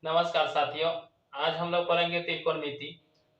नमस्कार साथियों। आज हम लोग पढ़ेंगे त्रिकोणमिति।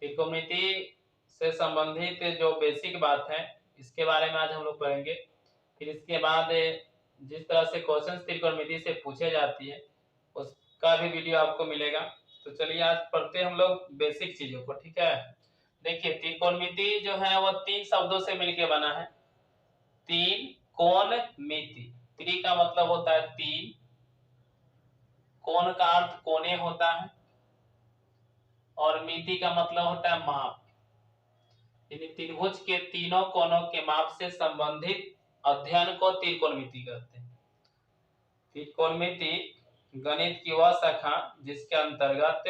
त्रिकोणमिति से संबंधित जो बेसिक बात है इसके बारे में आज हम लोग पढ़ेंगे। फिर इसके बाद जिस तरह से क्वेश्चन त्रिकोणमिति से पूछे जाती है उसका भी वीडियो आपको मिलेगा। तो चलिए आज पढ़ते हैं हम लोग बेसिक चीजों को। ठीक है, देखिए त्रिकोणमिति जो है वो तीन शब्दों से मिलकर बना है। तीन कोण मिति। त्रि का मतलब होता है तीन, कोण का अर्थ कोने होता है और मिति का मतलब होता है माप। यानी त्रिभुज के तीनों कोनों के माप से संबंधित अध्ययन को त्रिकोणमिति कहते हैं। त्रिकोणमिति गणित की वह शाखा जिसके अंतर्गत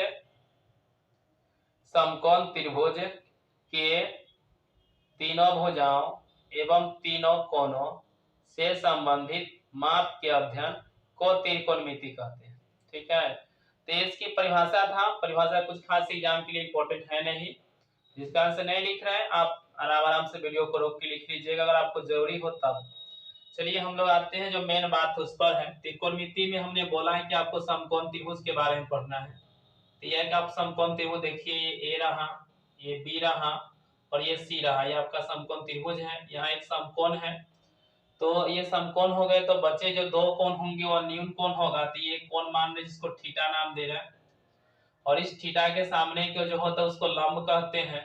समकोण त्रिभुज के तीनों भुजाओं एवं तीनों कोनों से संबंधित माप के अध्ययन को त्रिकोणमिति कहते हैं। ठीक है, तो इसकी परिभाषा था। परिभाषा कुछ खास एग्जाम के लिए इंपॉर्टेंट है नहीं, जिसका आंसर नहीं लिख रहे हैं आप आराम से वीडियो को रोक के लिख लीजिएगा अगर आपको जरूरी हो तब। चलिए हम लोग आते हैं जो मेन बात उस पर है। त्रिकोणमिति में हमने बोला है कि आपको समकोण त्रिभुज के बारे में पढ़ना है। तो यह कि आप समकोण त्रिभुज देखिए, ये ए रहा, ये बी रहा और ये सी रहा, ये आपका समकोण त्रिभुज है। यहाँ एक समकोण है, तो ये समकोण हो गए। तो बचे जो दो कोण होंगे वो न्यून कोण होगा। तो ये कोण मान रहे जिसको थीटा नाम दे रहा है, और इस थीटा के सामने के जो होता है उसको लंब कहते हैं,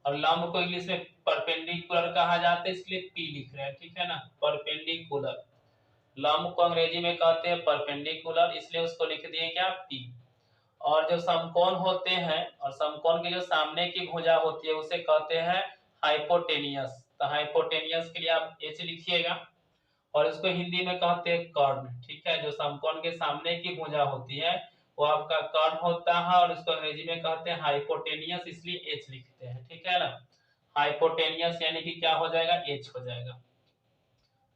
और लंब को इंग्लिश में परपेंडिकुलर कहा जाता है, इसलिए पी लिख रहे हैं। ठीक है ना, परपेंडिकुलर। लंब को अंग्रेजी में कहते हैं परपेंडिकुलर, इसलिए उसको लिख दिए क्या, पी। और जो समकोण होते हैं और समकोण के जो सामने की भुजा होती है उसे कहते हैं हाइपोटेनियस। तो हाइपोटेनियस के लिए आप एच लिखिएगा, और इसको हिंदी में कहते हैं कर्ण। ठीक है, जो समकोण के सामने की भुजा होती है वो आपका कर्ण होता है, और इसको अंग्रेजी में कहते हैं हाइपोटेनियस, इसलिए एच लिखते हैं। ठीक है ना, हाइपोटेनियस यानी कि क्या हो जाएगा, एच हो जाएगा।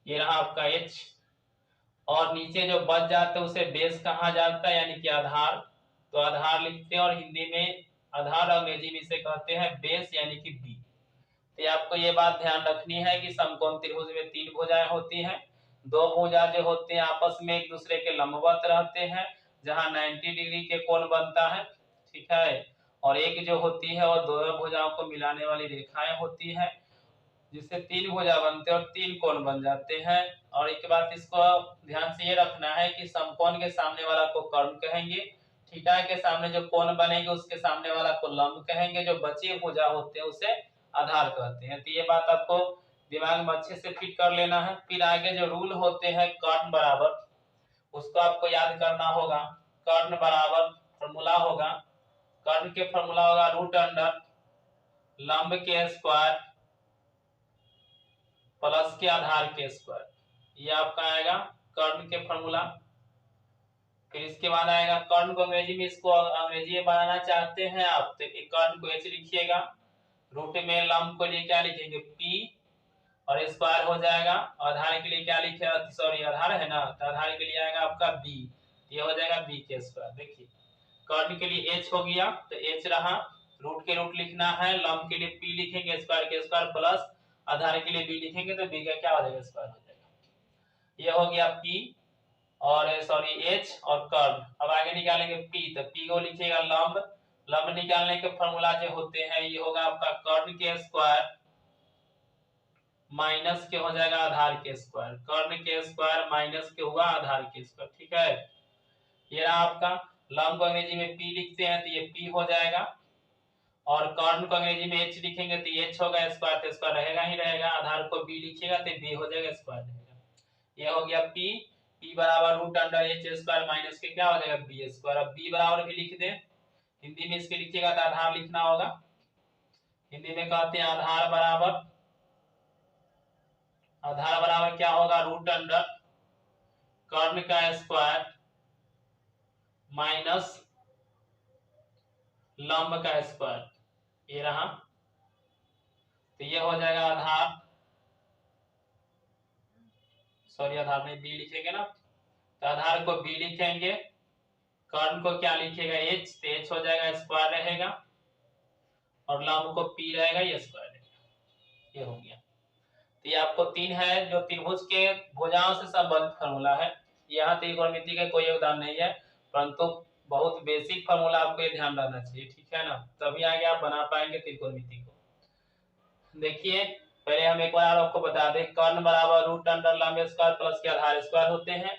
ये रहा आपका एच। और नीचे जो बच जाता है उसे बेस कहा जाता है, यानी कि आधार। तो आधार लिखते हैं, और हिंदी में आधार अंग्रेजी में इसे कहते हैं बेस यानी कि बी। तो आपको ये बात ध्यान रखनी है कि समकोण त्रिभुज में तीन भुजाएं होती हैं। दो भुजा जो होते हैं आपस में एक दूसरे के लंबवत रहते हैं, जहां 90 डिग्री के कोण बनता है। ठीक है, और एक जो होती है वो दोनों भुजाओं को मिलाने वाली रेखाएं होती है, जिससे तीन भुजा बनते हैं और तीन कोण बन जाते हैं। और एक बात इसको ध्यान से ये रखना है कि समकोण के सामने वाला को कर्ण कहेंगे, थीटा के सामने जो कोण बनेंगे उसके सामने वाला को लंब कहेंगे, जो बचे भुजा होते हैं उसे आधार कहते हैं। तो ये बात आपको दिमाग में अच्छे से फिट कर लेना है। फिर आगे जो रूल होते हैं कर्ण बराबर, उसको आपको याद करना होगा। कर्ण बराबर फॉर्मूला होगा, कर्ण के फॉर्मूला होगा रूट अंडर लंब के स्क्वायर प्लस के आधार के स्क्वायर। ये आपका आएगा कर्ण के फॉर्मूला। फिर इसके बाद आएगा कर्ण को अंग्रेजी में, इसको अंग्रेजी में बनाना चाहते हैं आप तो कर्ण को एच लिखिएगा, रूट में लंब को लिए क्या लिखेंगे, पी, और स्क्वायर हो जाएगा। आधार के लिए क्या लिखे, सॉरी आधार है ना, तो आधार के लिए आएगा आपका बी, ये हो जाएगा बी के स्क्वायर। देखिए कर्ण के लिए एच हो गया तो एच रहा, रूट के रूट लिखना है, लंब के लिए पी लिखेंगे, स्क्वायर के स्क्वायर प्लस आधार के लिए बी लिखेंगे तो बी का क्या हो जाएगा, स्क्वायर हो जाएगा। ये हो गया पी और सॉरी एच और कर्ण। अब आगे निकालेंगे पी, तो पी को लिखिएगा लंब। लंब निकालने के फॉर्मूला जो होते हैं ये होगा आपका कर्ण के स्क्वायर माइनस के हो जाएगा आधार के स्क्वायर, कर्ण के स्क्वायर माइनस के हुआ आधार के स्क्वायर। ठीक है, ये रहा आपका। लंब को अंग्रेजी में पी लिखते हैं तो ये पी हो जाएगा, और कर्ण को अंग्रेजी में एच लिखेंगे तो एच होगा, स्क्वायर तो स्क्वायर रहेगा ही रहेगा, आधार को बी लिखिएगा तो बी हो जाएगा, स्क्वायर रहेगा। ये हो गया पी, पी बराबर root under H square minus के क्या हो जाएगा, बी स्क्वायर। अब बी बराबर भी लिख दें, हिंदी में इसके लिखिएगा तो आधार लिखना होगा। हिंदी में कहते हैं आधार बराबर, आधार बराबर क्या होगा, रूट अंडर कर्ण का स्क्वायर माइनस लंब का स्क्वायर। ये रहा, तो ये हो जाएगा आधार, सॉरी आधार में बी लिखेंगे ना, तो आधार को बी लिखेंगे, कर्ण को क्या लिखेगा एच, तो एच हो जाएगा, स्क्वायर रहेगा, और लंब को पी रहेगा, ये स्क्वायर रहेगा। ये हो गया। तो ये आपको तीन है जो त्रिभुज के भुजाओं से संबंधित फॉर्मूला है। यहाँ त्रिकोणमिति का कोई योगदान नहीं है, परंतु बहुत बेसिक फार्मूला आपको ये ध्यान रखना चाहिए, ठीक है ना, तभी आगे आप बना पाएंगे त्रिकोणमिति को। देखिए पहले हम एक बार आपको बता दें, कर्ण बराबर रूट अंडर लंब स्क्वायर प्लस के आधार स्क्वायर होते हैं।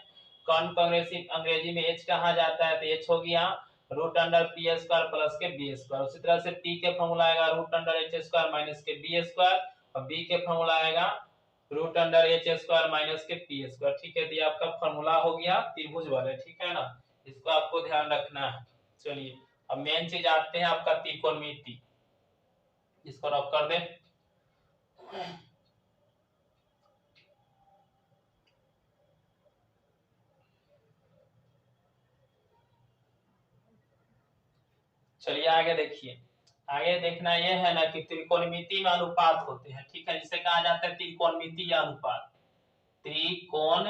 कर्ण को अंग्रेजी में h कहा जाता है, तो h हो गया root under P square plus के बी स्क्वायर। उसी तरह से p के फॉर्मूला आएगा root under H square minus के बी स्क्वायर, और b के फॉर्मूला आएगा root under H square minus के पी स्क्वायर। ठीक है, तो ये आपका फॉर्मूला हो गया त्रिभुज वाले, ठीक है ना, इसको आपको ध्यान रखना है। चलिए अब मेन चीज आते हैं आपका त्रिकोणमिति, इसको रख कर दे। चलिए आगे देखिए, आगे देखना यह है ना कि त्रिकोणमिति में अनुपात होते हैं, ठीक है, जिसे कहा जाता है त्रिकोणमितीय अनुपात। त्रिकोणमितीय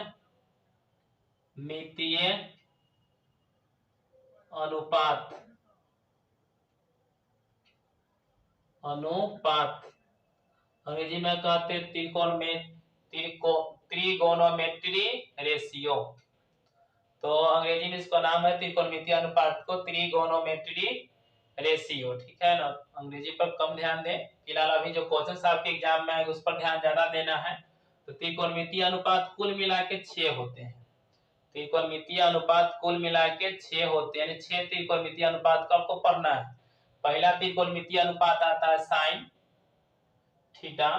अनुपात, अनुपात अंग्रेजी में कहते हैं त्रिगोनोमेट्री रेशियो। तो अंग्रेजी में इसका नाम है त्रिकोणमितीय अनुपात को त्रिगोनोमेट्री रेशियो, ठीक है ना। अंग्रेजी पर कम ध्यान दें, फिलहाल अभी जो क्वेश्चन आपके एग्जाम में आएंगे उस पर ध्यान ज्यादा देना है। तो त्रिकोणमितीय अनुपात कुल मिला के 6 होते हैं। त्रिकोणमितीय अनुपात कुल मिला के 6 होते हैं, यानी 6 त्रिकोणमितीय अनुपात को आपको पढ़ना है। पहला त्रिकोणमितीय अनुपात आता है साइन थीटा,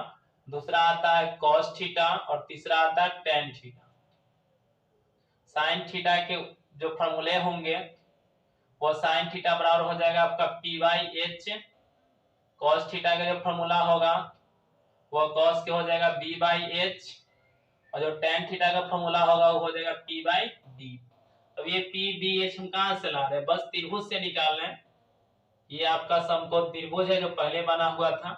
दूसरा आता है कॉस थीटा, और तीसरा आता है टेन थीटा। साइन थीटा के जो फॉर्मूले होंगे वो साइन थीटा बराबर हो जाएगा आपका P by H, cos theta का जो फॉर्मूला होगा वो कॉस के हो जाएगा बी बाई एच, और जो टेन थीटा का फॉर्मूला होगा वो हो जाएगा पी बाई डी। अब ये पी बी एच हम कहां से ला रहे हैं, बस त्रिभुज से निकाल रहे हैं। ये आपका समकोण त्रिभुज है जो पहले बना हुआ था,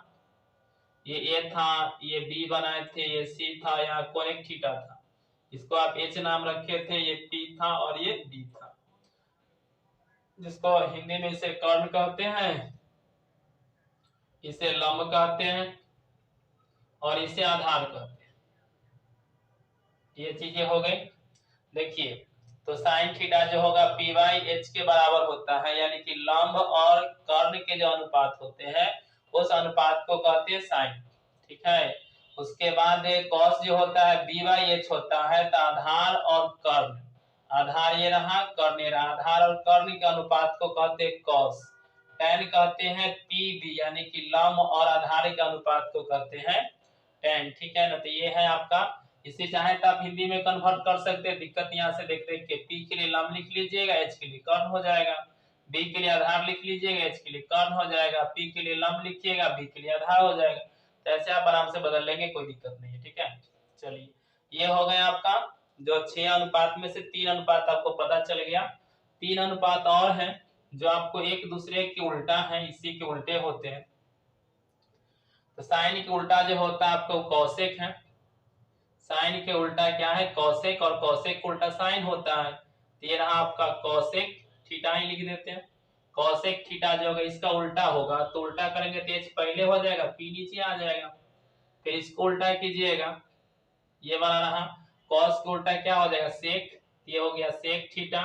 ये ए था, ये बी बनाए थे, ये सी था, यहाँ कोनिक थीटा था, इसको आप एच नाम रखे थे, ये पी था और ये डी था, जिसको हिंदी में इसे कर्ण कहते हैं, इसे लंब कहते हैं, और इसे आधार कहते हैं। ये चीजें हो गई। देखिए तो साइन थीटा जो होगा पी बाई एच के बराबर होता है, यानी कि लंब और कर्ण के जो अनुपात होते हैं उस अनुपात को कहते हैं साइन, ठीक है। उसके बाद कॉस जो होता है बी बाई एच होता है, तो आधार और कर्ण, आधार ये रहा, कर्ण ये रहा, आधार और कर्ण के अनुपात को कहते हैं कॉस। टेन कहते हैं पी बी, यानी कि लंब और आधार के अनुपात को कहते हैं टेन, ठीक है ना। तो ये है आपका, इसे चाहे तो आप हिंदी में कन्वर्ट कर सकते हैं, दिक्कत यहाँ से देख देख के, पी के लिए लंब लिख लीजिएगा, एच के लिए कर्ण हो जाएगा, बी के लिए आधार लिख लीजिएगा, एच के लिए कर्ण हो जाएगा, पी के लिए लंब लिखिएगा, बी के लिए आधार हो जाएगा। तो ऐसे आप आराम से बदल लेंगे, कोई दिक्कत नहीं है, ठीक है। चलिए ये हो गया आपका जो 6 अनुपात में से 3 अनुपात आपको पता चल गया। 3 अनुपात और हैं जो आपको एक दूसरे के उल्टा है, इसी के उल्टे होते हैं। तो साइन के उल्टा जो होता है आपको कौशिक है, साइन के उल्टा क्या है कौशिक, और कौशिक के उल्टा साइन होता है। तो ये रहा आपका कौशिक थीटा ही लिख देते हैं। कौशिक थीटा जो होगा इसका उल्टा होगा, तो उल्टा करेंगे तो एच पहले हो जाएगा, पी नीचे आ जाएगा। फिर इसको उल्टा कीजिएगा, ये वाला रहा, कॉस का उल्टा क्या हो जाएगा सेक, ये हो गया सेक थीटा,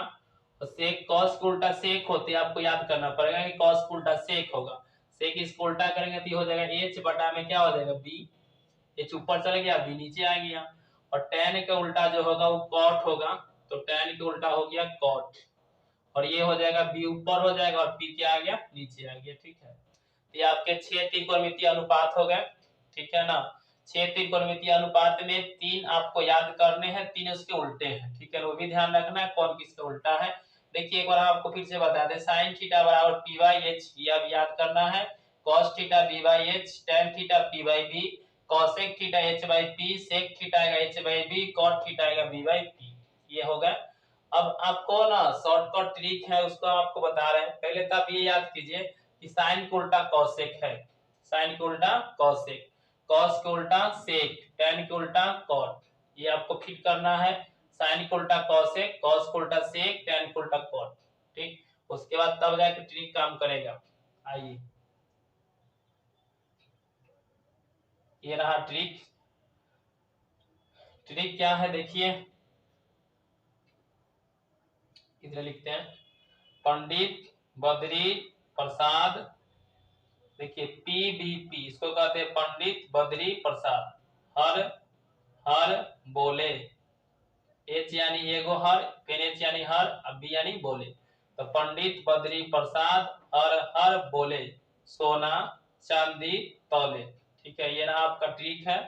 और सेक कॉस का उल्टा सेक होते हैं, आपको याद करना पड़ेगा कि कॉस का उल्टा सेक होगा। सेक इसको उल्टा करेंगे तो ये हो जाएगा एच बटा में क्या हो जाएगा बी, एच ऊपर चले गया बी नीचे आ गया। और टेन का उल्टा जो होगा वो कॉट होगा, तो टेन का उल्टा हो गया कॉट, और ये हो जाएगा बी ऊपर हो जाएगा और पी क्या आ गया नीचे आ गया, ठीक है। ये आपके 6 त्रिकोणमितीय अनुपात हो गए, ठीक है ना। 6 त्रिकोणमितीय अनुपात में 3 आपको याद करने हैं, 3 उसके उल्टे हैं, ठीक है, वो भी ध्यान रखना है कौन किसका उल्टा है। देखिए एक बार आपको फिर से बता दें, साइन थीटा बराबर पी बाई एच, ये अब याद करना है, cos theta B by H, tan theta P by B, cosec theta H by P, sec theta आएगा H by B, cot theta आएगा बी बाई पी। ये हो गया। अब आपको ना शॉर्टकट ट्रिक है उसको आपको बता रहे हैं। पहले तो आप ये याद कीजिए कि साइन का उल्टा कॉसेक है, साइन का उल्टा कॉसेक, कॉस का उल्टा सेक, टेन का उल्टा कॉट, ये आपको फिट करना है। साइन का उल्टा कॉसेक, कॉस का उल्टा सेक, टेन का उल्टा कॉट, ठीक। उसके बाद तब जाके ट्रिक काम करेगा। आइए ये रहा ट्रिक। ट्रिक क्या है देखिए, इधर लिखते हैं। पंडित बद्री प्रसाद, देखिए PBP इसको कहते हैं पंडित बद्री प्रसाद, हर हर बोले, एच यानी एगो हर, फिर एच यानी हर, अब बी यानी बोले। तो पंडित बद्री प्रसाद हर हर बोले, सोना चांदी तौले। ठीक है, ये रहा आपका ट्रिक है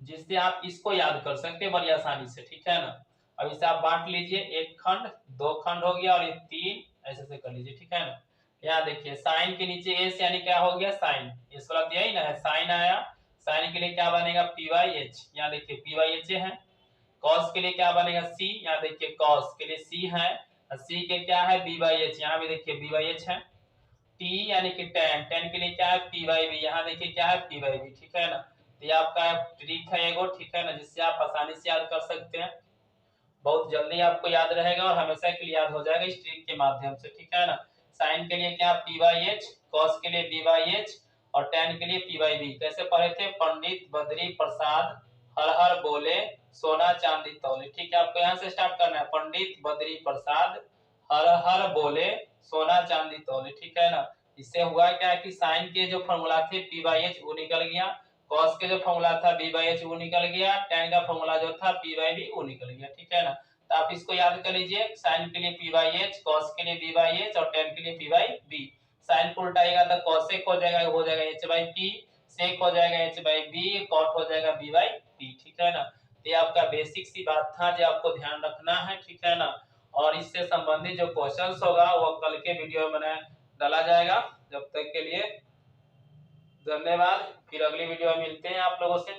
जिससे आप इसको याद कर सकते हैं बड़ी आसानी से। ठीक है ना, अब इसे आप बांट लीजिए, एक खंड दो खंड हो गया और ये तीन, ऐसे से कर लीजिए। ठीक है ना, यहाँ देखिए साइन के नीचे एस यानी क्या हो गया साइन, इस वाला यही ना है, साइन आया, साइन के लिए क्या बनेगा PYH, यहाँ देखिए PYH है। कॉस के लिए क्या बनेगा सी, यहाँ देखिए कॉस के लिए सी है, सी के क्या है BYH, यहाँ भी देखिए BYH है। टी यानी कि टेन, टेन के लिए क्या है PYV, यहाँ देखिए क्या है PYV। ठीक है ना, तो ये आपका ट्रिक है एगो। ठीक है ना, जिससे आप आसानी से याद कर सकते हैं, बहुत जल्दी आपको याद रहेगा और हमेशा के लिए याद हो जाएगा इस ट्रिक के माध्यम से। ठीक है ना, साइन के लिए क्या PYH, कॉस के लिए BYH और टेन के लिए PYV। कैसे पढ़े थे, पंडित बद्री प्रसाद हर हर बोले, सोना चांदी तौले। ठीक है, आपको यहाँ से स्टार्ट करना है, पंडित बद्री प्रसाद हर हर बोले, सोना चांदी तौले। ठीक है ना, इससे हुआ क्या है कि साइन के जो फॉर्मूला थे PYH वो निकल गया, कॉस के जो फॉर्मूला था BYH वो निकल गया, tan का फॉर्मूला जो था PYV वो निकल गया। ठीक है ना, तो आप इसको याद कर लीजिए, साइन के लिए PYH, कॉस के लिए BYH और tan के लिए PYV। साइन को उल्टाएगा तो cosec हो जाएगा H/P, sec हो जाएगा H/B, cot हो जाएगा B/P। ठीक है ना, तो ये आपका बेसिक सी बात था जो आपको ध्यान रखना है। ठीक है ना, और इससे संबंधित जो क्वेश्चंस होगा वो कल के वीडियो में डाला जाएगा। जब तक के लिए धन्यवाद, फिर अगली वीडियो में मिलते हैं आप लोगों से।